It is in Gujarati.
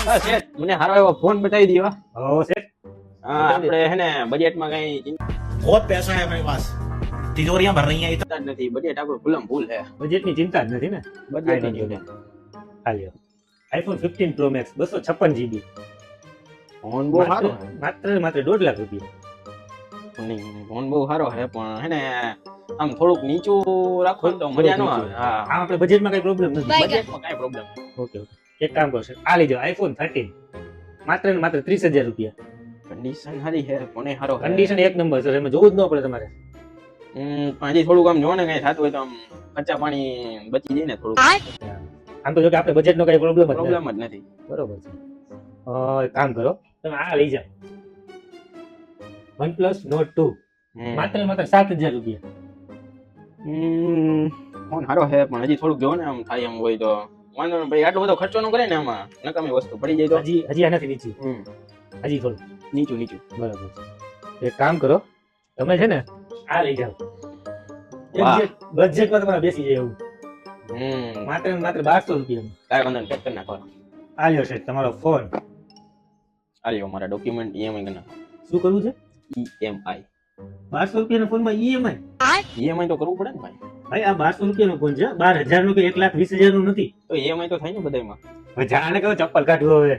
હા શેઠ, મને હારો એવો ફોન બતાવી દો. હો શેઠ, હા, આપણે હે ને બજેટમાં કઈ बहुत पैसा है मेरे पास तिजोरियां भर रही हैं ચિંતા જ નથી. બજેટ આપણું ભૂલમ ભૂલ છે. બજેટની ચિંતા જ નથી ને. બજેટ કાંઈ વાંધો નહીં. હાલ્યો iPhone 15 pro max 256 GB phone બહુ સારો છે. માત્ર ને માત્ર 1.5 લાખ રૂપિયા. નહીં, ફોન બહુ સારો છે પણ હે ને આમ થોડુંક નીચું રાખો ને તો મજા ન આવે. હા, આ આપણે બજેટમાં કઈ પ્રોબ્લેમ નથી. બજેટમાં કાંઈ પ્રોબ્લેમ ઓકે ઓકે, એક કામ કરશે, આ લઈ જાઓ આઈફોન 13 માત્ર ને માત્ર 30,000 રૂપિયા. કન્ડિશન સારી છે, ફોને સારો છે. કન્ડિશન એક નંબર સર, એમાં જોવું જ ન પડે તમારે. પણ હજી થોડુંક આમ જો ને કઈ થતું હોય તો આમ ખર્ચા પાણી બચી જાય ને થોડુંક. આમ તો જો કે આપણે બજેટનો કઈ પ્રોબ્લેમ જ નથી. પ્રોબ્લેમ જ નથી. બરોબર છે. એક કામ કરો, તમે આ લઈ જાઓ OnePlus Nord 2 માત્ર ને માત્ર 7,000 રૂપિયા. ફોન સારો છે પણ હજી થોડુંક જો ને આમ થાય એમ હોય તો વાંધો નહીં. ભાઈ આટલો બધો ખર્ચો ન કરે ને આમાં, નકામી વસ્તુ પડી જાય તો. હજી આનાથી નીચું, હજી થોડું નીચું નીચું. બરાબર છે. એક કામ કરો, તમે છે ને આ લઈ જાઓ. વાહ. બજેટમાં તમારે બેસી જાય એવું, માત્ર ને માત્ર 1200 રૂપિયા. કાંઈ વાંધો નહીં, પેક કરી નાખો. આ લ્યો છે તમારો ફોન. આલ્યો મારા ડોક્યુમેન્ટ ઈએમઆઈ કરી નાખો. શું કરવું છે? ઈએમઆઈ 1200 રૂપિયાના ફોનમાં EMI? ઈએમઆઈ તો કરવું પડે ને ભાઈ. ભાઈ આ 1200 રૂપિયાનો ફોન છે, 12,000 નો કે 1,20,000 નો નથી. તો ઈએમઆઈ તો થાય ને બધાયમાં. હવે જાણે કહો ચપ્પલ કાઢવું હવે.